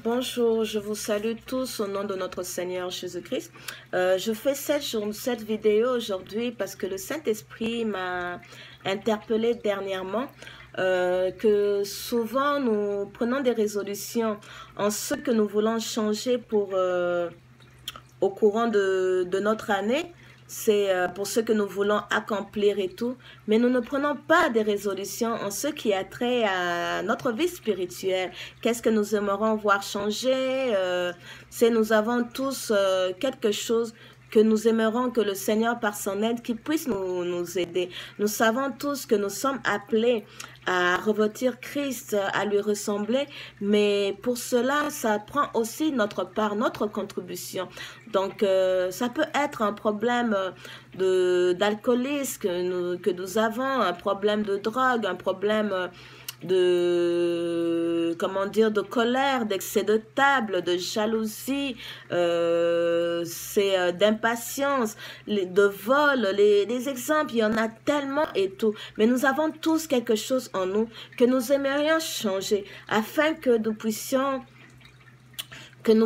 Bonjour, je vous salue tous au nom de notre Seigneur Jésus-Christ. Je fais cette vidéo aujourd'hui parce que le Saint-Esprit m'a interpellé dernièrement que souvent nous prenons des résolutions en ce que nous voulons changer au courant de notre année. C'est pour ce que nous voulons accomplir et tout. Mais nous ne prenons pas des résolutions en ce qui a trait à notre vie spirituelle. Qu'est-ce que nous aimerons voir changer? C'est nous avons tous quelque chose que nous aimerons que le Seigneur, par son aide, qui puisse nous aider. Nous savons tous que nous sommes appelés à revêtir Christ, à lui ressembler, mais pour cela, ça prend aussi notre part, notre contribution. Donc, ça peut être un problème d'alcoolisme que nous avons, un problème de drogue, un problème comment dire, de colère, d'excès de table, de jalousie, d'impatience, de vol, les exemples, il y en a tellement et tout. Mais nous avons tous quelque chose en nous que nous aimerions changer afin que nous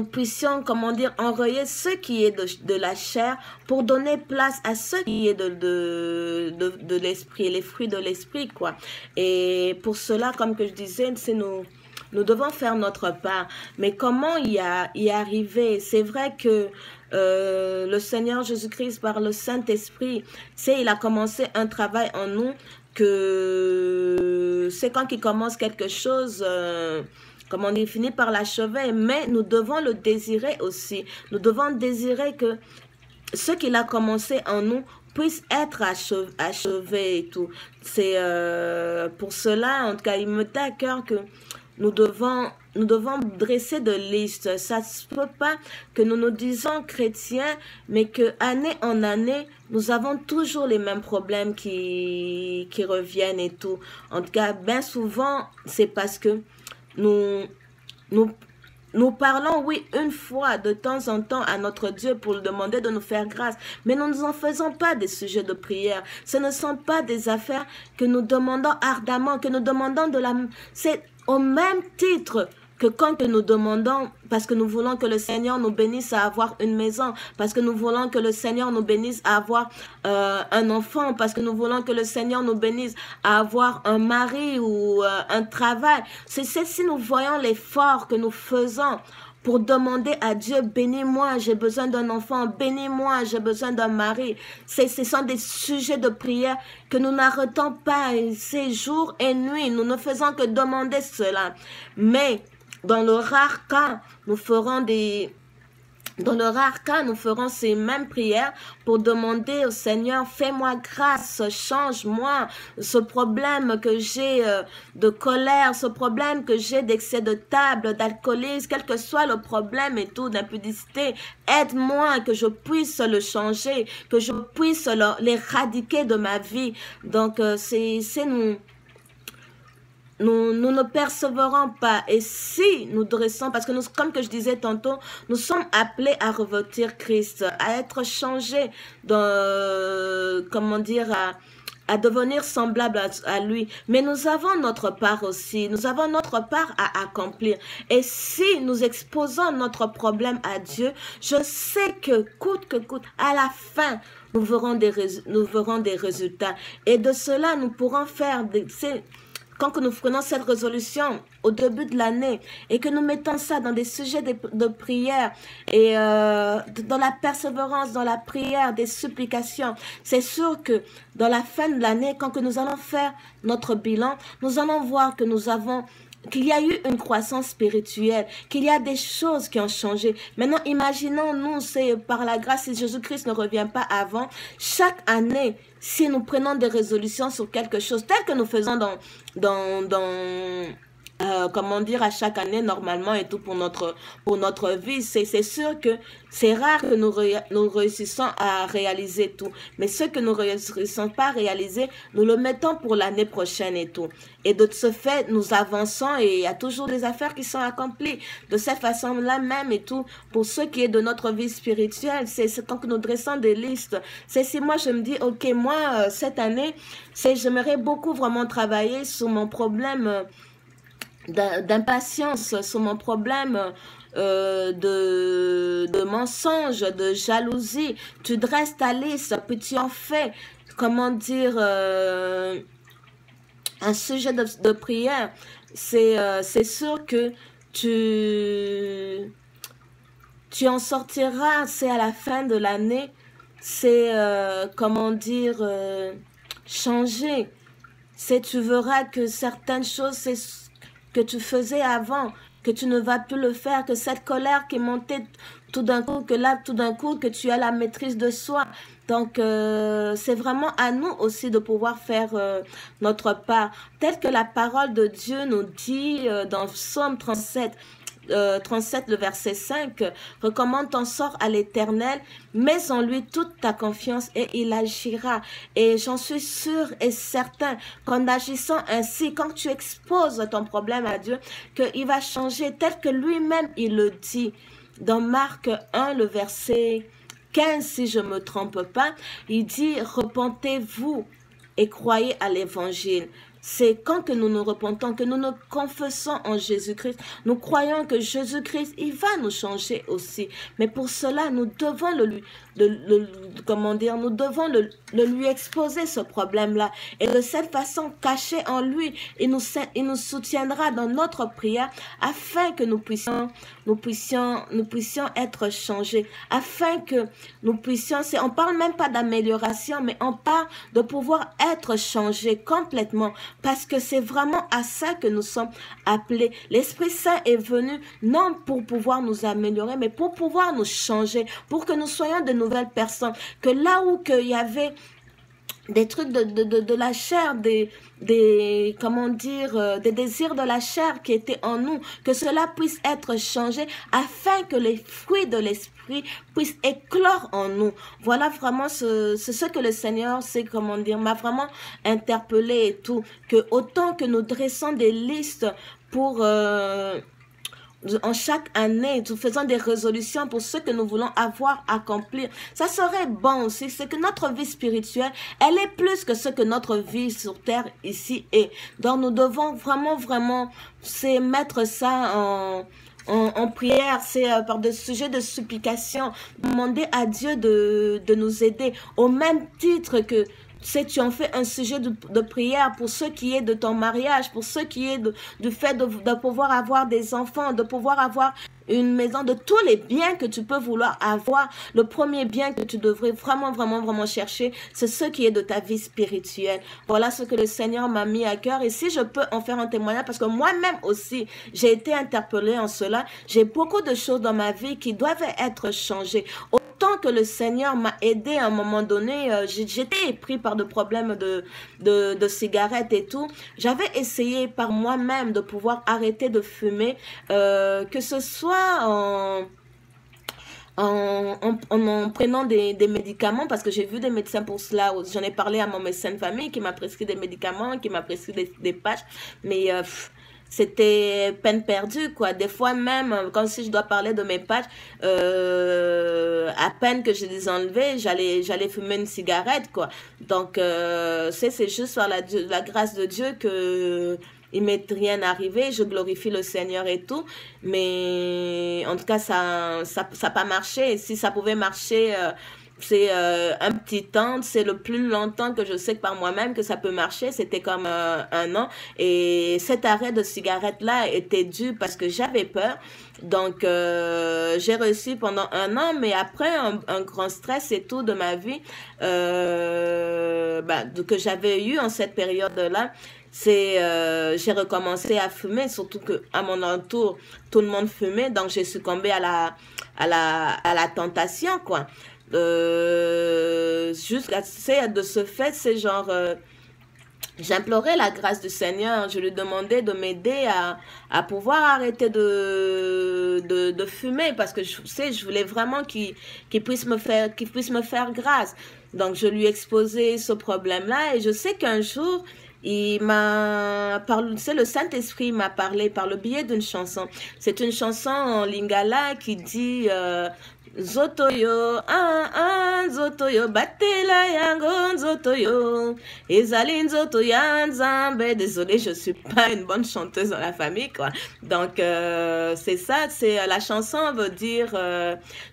puissions, comment dire, enrayer ce qui est de la chair pour donner place à ce qui est de l'esprit, les fruits de l'esprit, quoi. Et pour cela, comme que je disais, nous devons faire notre part. Mais comment y arriver? C'est vrai que le Seigneur Jésus-Christ, par le Saint-Esprit, il a commencé un travail en nous que c'est quand il commence quelque chose... comme on dit, finit par l'achever, mais nous devons le désirer aussi. Nous devons désirer que ce qu'il a commencé en nous puisse être achevé et tout. C'est pour cela, en tout cas, il me tient à cœur que nous devons dresser de listes. Ça ne se peut pas que nous nous disons chrétiens, mais que année en année, nous avons toujours les mêmes problèmes qui reviennent et tout. En tout cas, bien souvent, c'est parce que nous, nous parlons, oui, une fois de temps en temps à notre Dieu pour lui demander de nous faire grâce, mais nous ne en faisons pas des sujets de prière. Ce ne sont pas des affaires que nous demandons ardemment, que nous demandons de la... C'est au même titre que quand nous demandons, parce que nous voulons que le Seigneur nous bénisse à avoir une maison, parce que nous voulons que le Seigneur nous bénisse à avoir un enfant, parce que nous voulons que le Seigneur nous bénisse à avoir un mari ou un travail. C'est si nous voyons l'effort que nous faisons pour demander à Dieu, bénis-moi, j'ai besoin d'un enfant, bénis-moi, j'ai besoin d'un mari. Ce sont des sujets de prière que nous n'arrêtons pas, c'est jour et nuit, nous ne faisons que demander cela. Mais dans le rare cas, nous ferons ces mêmes prières pour demander au Seigneur, fais-moi grâce, change-moi ce problème que j'ai de colère, ce problème que j'ai d'excès de table, d'alcoolisme, quel que soit le problème et tout, d'impudicité, aide-moi que je puisse le changer, que je puisse l'éradiquer de ma vie. Donc, nous ne persévérons pas. Et si nous dressons, parce que nous, comme que je disais tantôt, nous sommes appelés à revêtir Christ, à être changés, comment dire, à devenir semblables à lui. Mais nous avons notre part aussi, nous avons notre part à accomplir. Et si nous exposons notre problème à Dieu, je sais que coûte, à la fin, nous verrons des résultats. Et de cela, nous pourrons faire quand nous prenons cette résolution au début de l'année et que nous mettons ça dans des sujets de prière et dans la persévérance, dans la prière, des supplications, c'est sûr que dans la fin de l'année, quand nous allons faire notre bilan, nous allons voir que qu'il y a eu une croissance spirituelle, qu'il y a des choses qui ont changé. Maintenant, imaginons-nous, c'est par la grâce, si Jésus-Christ ne revient pas avant, chaque année, si nous prenons des résolutions sur quelque chose, tel que nous faisons comment dire, à chaque année normalement et tout pour notre vie, c'est sûr que c'est rare que nous réussissons à réaliser tout, mais ce que nous ne réussissons pas à réaliser, nous le mettons pour l'année prochaine et tout, et de ce fait nous avançons et il y a toujours des affaires qui sont accomplies de cette façon là même et tout. Pour ce qui est de notre vie spirituelle, c'est quand nous dressons des listes, c'est si moi je me dis ok, moi cette année j'aimerais beaucoup vraiment travailler sur mon problème d'impatience sur mon problème de mensonge, de jalousie. Tu dresses ta liste, puis tu en fais, comment dire, un sujet de prière. C'est sûr que tu, tu en sortiras, c'est à la fin de l'année, c'est, comment dire, changer. C'est, tu verras que certaines choses, c'est ce que tu faisais avant, que tu ne vas plus le faire, que cette colère qui montait tout d'un coup, que là, tout d'un coup, que tu as la maîtrise de soi. Donc, c'est vraiment à nous aussi de pouvoir faire notre part. Tel que la parole de Dieu nous dit dans Psaume 37, 37, le verset 5, recommande ton sort à l'Éternel, mets en lui toute ta confiance et il agira. Et j'en suis sûr et certain qu'en agissant ainsi, quand tu exposes ton problème à Dieu, qu'il va changer tel que lui-même il le dit. Dans Marc 1, le verset 15, si je ne me trompe pas, il dit, repentez-vous et croyez à l'évangile. C'est quand que nous nous repentons, que nous nous confessons en Jésus-Christ. Nous croyons que Jésus-Christ, il va nous changer aussi. Mais pour cela, nous devons comment dire, nous devons le lui exposer ce problème-là. Et de cette façon, caché en lui, il nous soutiendra dans notre prière afin que nous puissions être changés. Afin que nous puissions, on parle même pas d'amélioration, mais on parle de pouvoir être changés complètement. Parce que c'est vraiment à ça que nous sommes appelés. L'Esprit Saint est venu non pour pouvoir nous améliorer, mais pour pouvoir nous changer, pour que nous soyons de nouvelles personnes. Que là où il y avait des trucs de la chair, comment dire, des désirs de la chair qui étaient en nous, que cela puisse être changé afin que les fruits de l'esprit puissent éclore en nous. Voilà vraiment c'est ce que le Seigneur, c'est comment dire, m'a vraiment interpellé et tout, que autant que nous dressons des listes pour en chaque année, nous faisons des résolutions pour ce que nous voulons avoir, accomplir. Ça serait bon aussi, c'est que notre vie spirituelle, elle est plus que ce que notre vie sur terre ici est. Donc nous devons vraiment, c'est mettre ça en prière, c'est par des sujets de supplication, demander à Dieu de nous aider, au même titre que tu en fais un sujet de prière pour ce qui est de ton mariage, pour ce qui est du fait de pouvoir avoir des enfants, de pouvoir avoir une maison, de tous les biens que tu peux vouloir avoir. Le premier bien que tu devrais vraiment chercher, c'est ce qui est de ta vie spirituelle. Voilà ce que le Seigneur m'a mis à cœur. Et si je peux en faire un témoignage, parce que moi-même aussi, j'ai été interpellée en cela. J'ai beaucoup de choses dans ma vie qui doivent être changées. Autant que le Seigneur m'a aidé à un moment donné, j'étais pris par des problèmes de cigarettes et tout. J'avais essayé par moi-même de pouvoir arrêter de fumer, que ce soit en prenant des médicaments, parce que j'ai vu des médecins pour cela. J'en ai parlé à mon médecin de famille qui m'a prescrit des médicaments, qui m'a prescrit des patchs, mais c'était peine perdue, quoi. Des fois même, quand si je dois parler de mes patchs, à peine que je les enlevais, j'allais fumer une cigarette, quoi. Donc, c'est juste par la grâce de Dieu que il m'est rien arrivé, je glorifie le Seigneur et tout, mais en tout cas, ça pas marché. Si ça pouvait marcher, c'est un petit temps, c'est le plus longtemps que je sais que par moi-même que ça peut marcher, c'était comme un an. Et cet arrêt de cigarette-là était dû parce que j'avais peur. Donc, j'ai réussi pendant un an, mais après un grand stress et tout de ma vie que j'avais eu en cette période-là, j'ai recommencé à fumer, surtout que à mon entour tout le monde fumait, donc j'ai succombé à la tentation, quoi. Jusqu'à de ce fait, c'est genre j'implorais la grâce du Seigneur, je lui demandais de m'aider à pouvoir arrêter de fumer, parce que je voulais vraiment qu'il puisse me faire grâce. Donc je lui ai exposé ce problème-là, et je sais qu'un jour il m'a parlé, c'est le Saint-Esprit m'a parlé par le biais d'une chanson. C'est une chanson en lingala qui dit Zotoyo, Zotoyo, Batela Yango, Zotoyo, Ezali Nzoto Yanzambe. Désolée, je suis pas une bonne chanteuse dans la famille, quoi. Donc, c'est ça, la chanson veut dire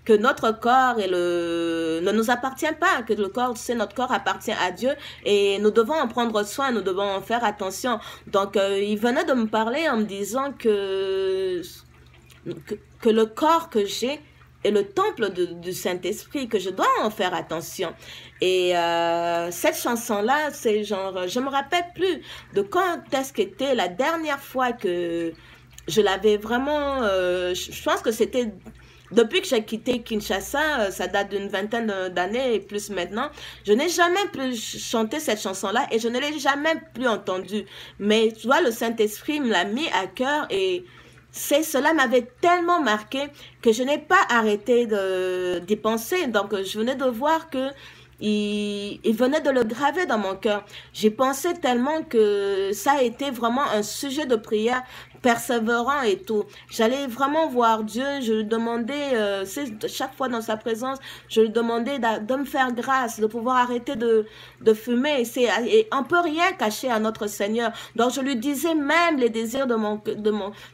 que notre corps ne nous appartient pas, que notre corps appartient à Dieu et nous devons en prendre soin, nous devons en faire attention. Donc, il venait de me parler en me disant que le corps que j'ai est le temple du Saint-Esprit, que je dois en faire attention. Et cette chanson-là, c'est genre, je me rappelle plus de quand est-ce qu'était la dernière fois que je l'avais vraiment, je pense que c'était depuis que j'ai quitté Kinshasa, ça date d'une vingtaine d'années et plus maintenant, je n'ai jamais plus chanté cette chanson-là et je ne l'ai jamais plus entendue. Mais tu vois, le Saint-Esprit me l'a mis à cœur et cela m'avait tellement marqué que je n'ai pas arrêté d'y penser. Donc, je venais de voir que il venait de le graver dans mon cœur. J'y pensais tellement que ça a été vraiment un sujet de prière persévérant et tout. J'allais vraiment voir Dieu, je lui demandais, chaque fois dans sa présence, je lui demandais de me faire grâce, de pouvoir arrêter de fumer. Et on peut rien cacher à notre Seigneur. Donc je lui disais même les désirs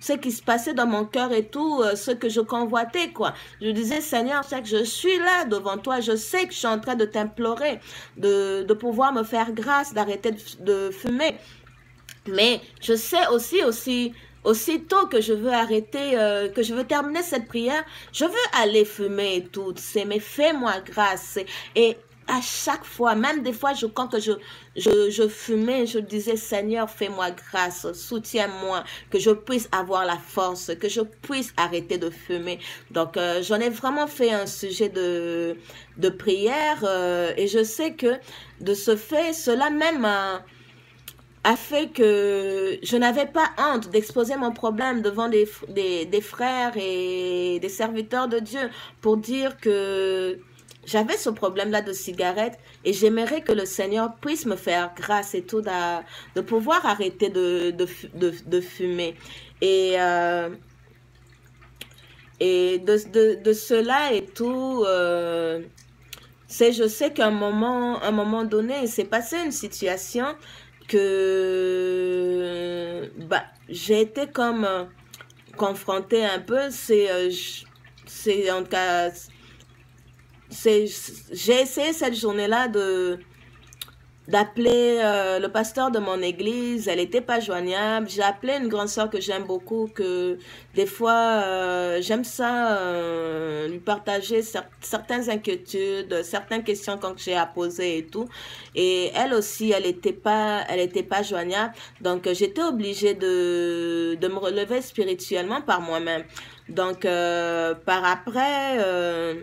ce qui se passait dans mon cœur et tout, ce que je convoitais, quoi. Je lui disais, Seigneur, je suis là devant toi, je sais que je suis en train de t'implorer, de pouvoir me faire grâce, d'arrêter de fumer. Mais je sais aussitôt que je veux arrêter, que je veux terminer cette prière, je veux aller fumer et tout. Mais fais-moi grâce. Et à chaque fois, même des fois, quand je fumais, je disais, Seigneur, fais-moi grâce, soutiens-moi, que je puisse avoir la force, que je puisse arrêter de fumer. Donc, j'en ai vraiment fait un sujet de prière et je sais que de ce fait, cela même a fait que je n'avais pas honte d'exposer mon problème devant des frères et des serviteurs de Dieu pour dire que j'avais ce problème-là de cigarette et j'aimerais que le Seigneur puisse me faire grâce et tout de pouvoir arrêter de fumer. Et de cela et tout, je sais qu'à un moment donné, il s'est passé une situation que j'ai été comme confrontée un peu. En tout cas, j'ai essayé cette journée-là d'appeler le pasteur de mon église. Elle n'était pas joignable. J'ai appelé une grande sœur que j'aime beaucoup, que des fois j'aime ça lui partager certaines inquiétudes, certaines questions quand j'ai à poser et tout. Et elle aussi, elle était pas joignable. Donc j'étais obligée de me relever spirituellement par moi-même. Donc par après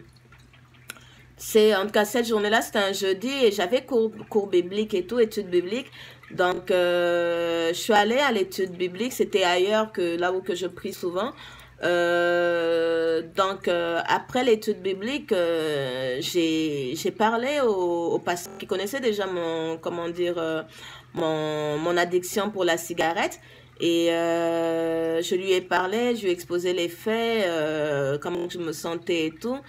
en tout cas, cette journée-là, c'était un jeudi et j'avais cours biblique et tout, études bibliques. Donc, je suis allée à l'étude biblique. C'était ailleurs que là où que je prie souvent. Donc, après l'étude biblique, j'ai parlé au pasteur qui connaissait déjà mon addiction pour la cigarette. Et je lui ai parlé, je lui ai exposé les faits, comment je me sentais et tout.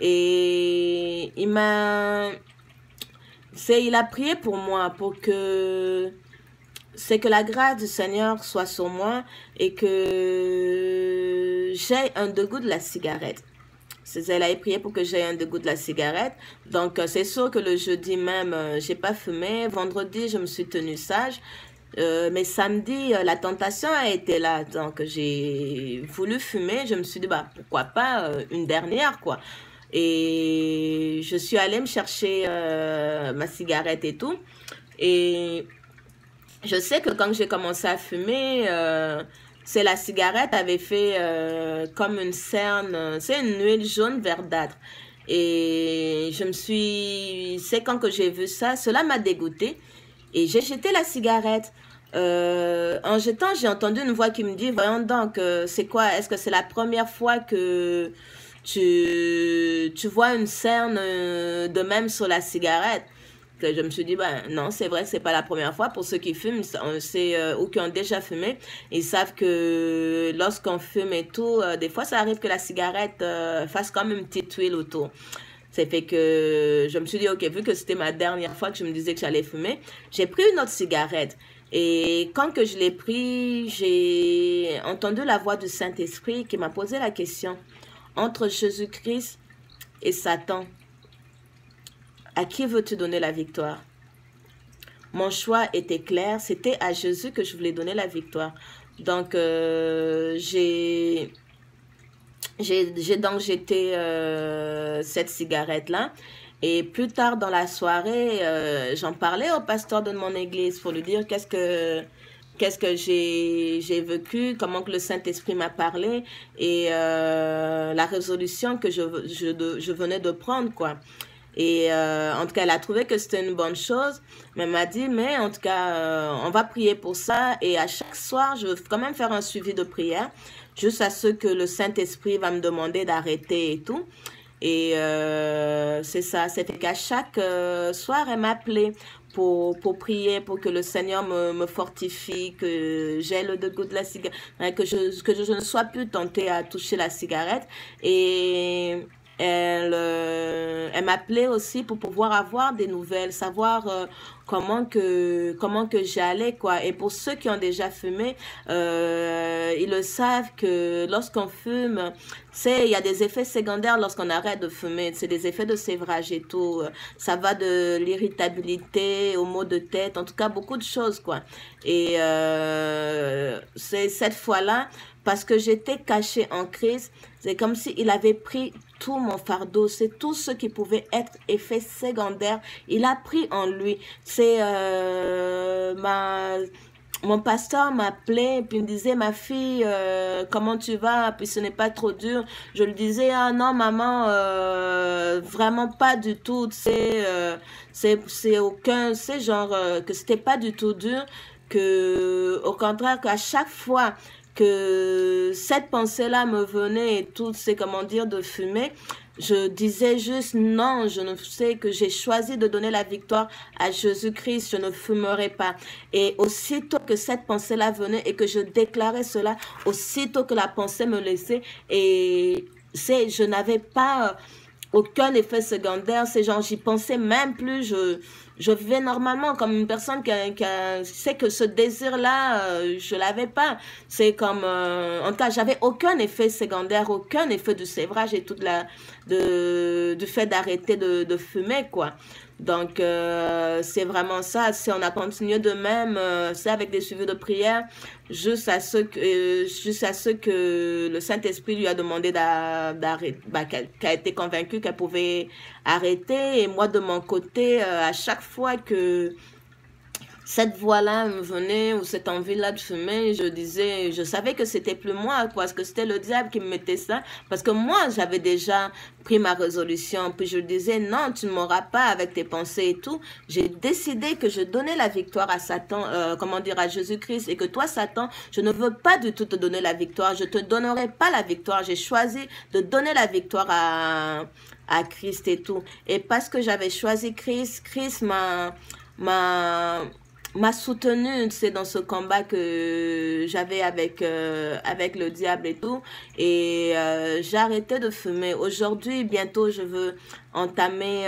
Et il a prié pour moi, pour que la grâce du Seigneur soit sur moi et que j'ai un dégoût de la cigarette. Elle a prié pour que j'aie un dégoût de la cigarette. Donc, c'est sûr que le jeudi même, j'ai pas fumé. Vendredi, je me suis tenue sage. Mais samedi, la tentation a été là. Donc, j'ai voulu fumer. Je me suis dit, pourquoi pas une dernière, quoi. Et je suis allée me chercher ma cigarette et tout. Et je sais que quand j'ai commencé à fumer, c'est la cigarette avait fait comme une cerne, c'est une huile jaune verdâtre. Et c'est quand que j'ai vu ça, cela m'a dégoûtée. Et j'ai jeté la cigarette. En jetant, j'ai entendu une voix qui me dit, voyons donc, c'est quoi? Est-ce que c'est la première fois que tu vois une cerne de même sur la cigarette? que je me suis dit, ben non, c'est vrai que c'est pas la première fois. Pour ceux qui fument, ou qui ont déjà fumé, ils savent que lorsqu'on fume et tout, des fois ça arrive que la cigarette fasse comme une petite huile autour. C'est fait que je me suis dit, ok, vu que c'était ma dernière fois que je me disais que j'allais fumer, j'ai pris une autre cigarette. Et quand que je l'ai pris, j'ai entendu la voix du Saint-Esprit qui m'a posé la question, entre Jésus-Christ et Satan, à qui veux-tu donner la victoire? Mon choix était clair, c'était à Jésus que je voulais donner la victoire. Donc, j'ai donc jeté cette cigarette-là. Et plus tard dans la soirée, j'en parlais au pasteur de mon église pour lui dire qu'est-ce que j'ai vécu, comment que le Saint-Esprit m'a parlé et la résolution que je venais de prendre, quoi. Et en tout cas, elle a trouvé que c'était une bonne chose, mais elle m'a dit, mais en tout cas, on va prier pour ça. Et à chaque soir, je veux quand même faire un suivi de prière, juste à ce que le Saint-Esprit va me demander d'arrêter et tout. Et c'est ça, c'était qu'à chaque soir, elle m'appelait pour prier, pour que le Seigneur me fortifie, que j'ai le dégoût de la cigarette, que je ne sois plus tentée à toucher la cigarette. Et elle m'appelait aussi pour pouvoir avoir des nouvelles, savoir comment que j'allais, quoi. Et pour ceux qui ont déjà fumé, ils le savent que lorsqu'on fume, il y a des effets secondaires lorsqu'on arrête de fumer. C'est des effets de sévrage et tout. Ça va de l'irritabilité au maux de tête, en tout cas beaucoup de choses, quoi. Et c'est cette fois-là, parce que j'étais cachée en crise, c'est comme s'il avait pris tout mon fardeau, c'est tout ce qui pouvait être effet secondaire, il a pris en lui. C'est mon pasteur m'appelait puis me disait, ma fille, comment tu vas? Puis ce n'est pas trop dur. Je lui disais, ah non maman, vraiment pas du tout. C'est aucun, c'est genre que c'était pas du tout dur, que au contraire qu'à chaque fois que cette pensée-là me venait et tout, c'est comment dire, de fumer, je disais juste non, je ne sais que j'ai choisi de donner la victoire à Jésus-Christ, je ne fumerai pas. Et aussitôt que cette pensée-là venait et que je déclarais cela, aussitôt que la pensée me laissait, et je n'avais pas aucun effet secondaire, c'est genre j'y pensais même plus, je vivais normalement comme une personne c'est que ce désir-là, je l'avais pas. C'est comme, en tout cas, j'avais aucun effet secondaire, aucun effet de sévrage et tout du fait d'arrêter de fumer, quoi. Donc, c'est vraiment ça. Si on a continué de même, c'est avec des suivis de prière, juste à ce que le Saint-Esprit lui a demandé d'arrêter, qu'elle a été convaincue qu'elle pouvait arrêter. Et moi, de mon côté, à chaque fois que cette voix-là me venait, ou cette envie-là de fumer, je savais que c'était plus moi, parce que c'était le diable qui me mettait ça, parce que moi, j'avais déjà pris ma résolution, puis je disais, non, tu ne m'auras pas avec tes pensées et tout. J'ai décidé que je donnais la victoire à Satan, à Jésus-Christ, et que toi, Satan, je ne veux pas du tout te donner la victoire, je te donnerai pas la victoire, j'ai choisi de donner la victoire à Christ et tout. Et parce que j'avais choisi Christ m'a soutenu, c'est dans ce combat que j'avais avec le diable et tout, et j'ai arrêté de fumer. Aujourd'hui, bientôt, je veux entamer,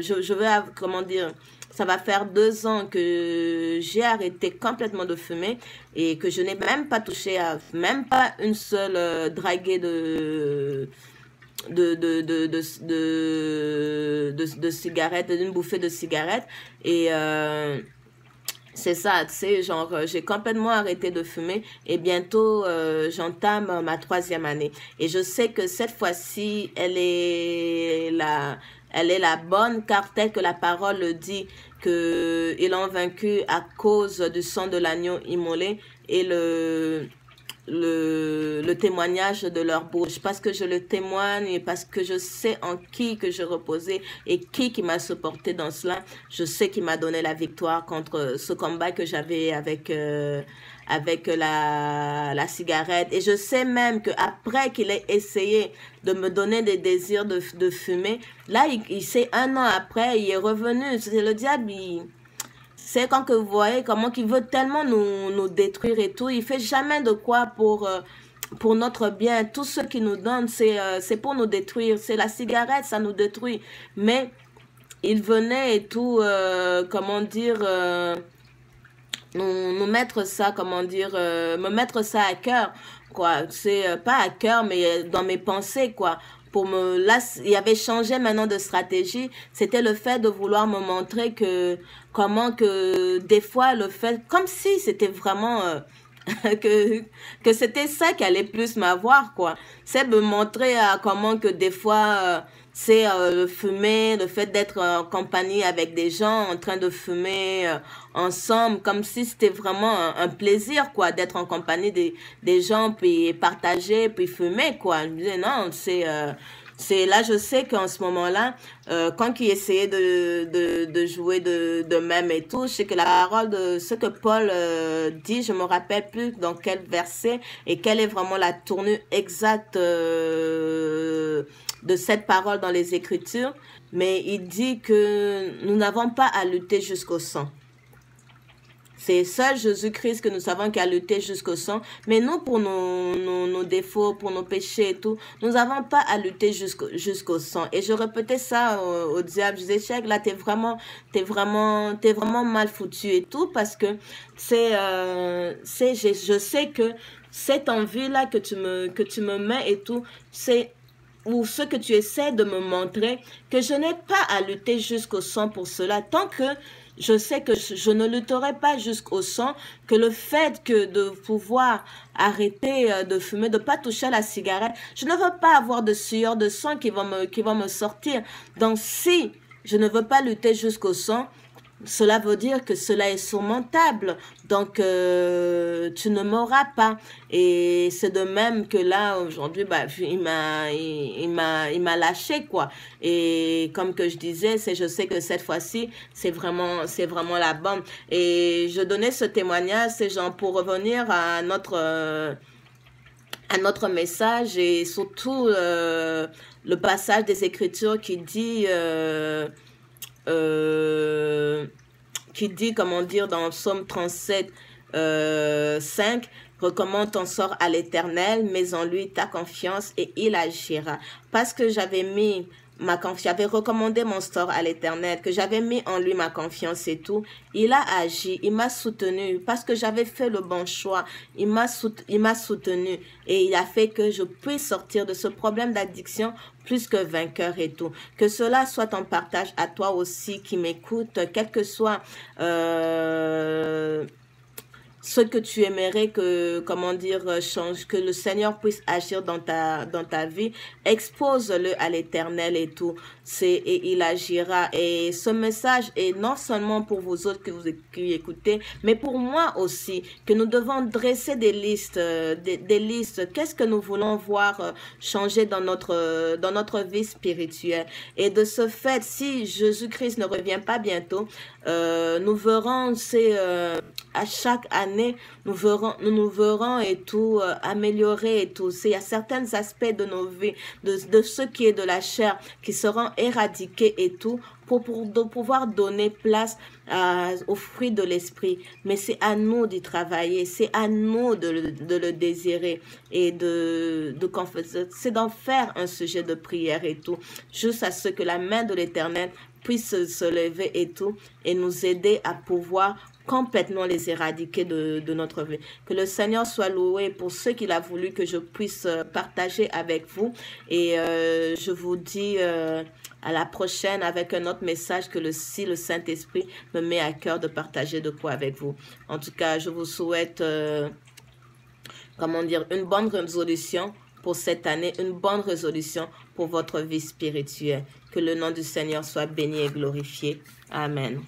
je veux, comment dire, ça va faire 2 ans que j'ai arrêté complètement de fumer et que je n'ai même pas touché à, même pas une seule draguée de cigarettes, d'une bouffée de cigarettes. Et c'est ça, tu sais, genre, j'ai complètement arrêté de fumer et bientôt, j'entame ma 3e année. Et je sais que cette fois-ci, elle est la bonne, car telle que la parole le dit, qu'ils l'ont vaincu à cause du sang de l'agneau immolé et le témoignage de leur bouche, parce que je le témoigne et parce que je sais en qui que je reposais et qui m'a supporté dans cela. Je sais qu'il m'a donné la victoire contre ce combat que j'avais avec la cigarette. Et je sais même qu'après qu'il ait essayé de me donner des désirs de fumer, là, c'est 1 an après, il est revenu. C'est le diable, c'est quand que vous voyez comment il veut tellement nous détruire et tout. Il fait jamais de quoi pour notre bien. Tout ce qu'il nous donne, c'est pour nous détruire. C'est la cigarette, ça nous détruit. Mais il venait et tout, comment dire, nous mettre ça, comment dire, me mettre ça à cœur, quoi. C'est pas à cœur, mais dans mes pensées, quoi. Là, il avait changé maintenant de stratégie. C'était le fait de vouloir me montrer comment que des fois le fait, comme si c'était vraiment que c'était ça qui allait plus m'avoir, quoi. C'est me montrer comment que des fois c'est le fumer, le fait d'être en compagnie avec des gens en train de fumer ensemble, comme si c'était vraiment un plaisir, quoi, d'être en compagnie des gens, puis partager, puis fumer, quoi. Je me disais, non, c'est là, je sais qu'en ce moment-là, quand il essayait de jouer de même et tout, je sais que la parole de ce que Paul dit, je me rappelle plus dans quel verset et quelle est vraiment la tournure exacte de cette parole dans les Écritures, mais il dit que nous n'avons pas à lutter jusqu'au sang. C'est seul Jésus-Christ que nous savons qui a lutté jusqu'au sang. Mais nous, pour nos défauts, pour nos péchés et tout, nous n'avons pas à lutter jusqu'au sang. Et je répétais ça au diable. Je disais, Cheikh, là, t'es vraiment mal foutu et tout. Parce que je sais que cette envie-là que tu me mets et tout, c'est ou ce que tu essaies de me montrer, que je n'ai pas à lutter jusqu'au sang pour cela. Tant que je sais que je ne lutterai pas jusqu'au sang, que le fait que de pouvoir arrêter de fumer, de pas toucher à la cigarette, je ne veux pas avoir de sueur, de sang qui va me sortir. Donc si je ne veux pas lutter jusqu'au sang, cela veut dire que cela est surmontable. Donc, tu ne m'auras pas. Et c'est de même que là, aujourd'hui, bah, il m'a lâché, quoi. Et comme que je disais, je sais que cette fois-ci, c'est vraiment la bombe. Et je donnais ce témoignage, c'est genre pour revenir à notre message et surtout le passage des Écritures qui dit comment dire, dans Psaume 37, 5, recommande ton sort à l'Éternel, mets en lui ta confiance et il agira. Parce que j'avais mis ma confiance, j'avais recommandé mon sort à l'Éternel, que j'avais mis en lui ma confiance et tout, il a agi, il m'a soutenu, parce que j'avais fait le bon choix, il m'a soutenu et il a fait que je puisse sortir de ce problème d'addiction plus que vainqueur et tout. Que cela soit en partage à toi aussi qui m'écoute, quel que soit ce que tu aimerais comment dire, change, que le Seigneur puisse agir dans ta vie, expose-le à l'Éternel et tout, et il agira. Et ce message est non seulement pour vous autres qui écoutez, mais pour moi aussi, que nous devons dresser des listes, des listes, qu'est-ce que nous voulons voir changer dans notre vie spirituelle. Et de ce fait, si Jésus-Christ ne revient pas bientôt, nous verrons, à chaque année, nous nous verrons et tout, améliorer et tout. Il y a certains aspects de nos vies, de ce qui est de la chair, qui seront éradiqués et tout, pour pouvoir donner place aux fruits de l'esprit. Mais c'est à nous d'y travailler, c'est à nous de le désirer et c'est d'en faire un sujet de prière et tout, juste à ce que la main de l'Éternel puisse se lever et tout, et nous aider à pouvoir complètement les éradiquer de notre vie. Que le Seigneur soit loué pour ce qu'il a voulu que je puisse partager avec vous. Et je vous dis à la prochaine avec un autre message si le Saint-Esprit me met à cœur de partager de quoi avec vous. En tout cas, je vous souhaite, comment dire, une bonne résolution pour cette année, une bonne résolution pour votre vie spirituelle. Que le nom du Seigneur soit béni et glorifié. Amen.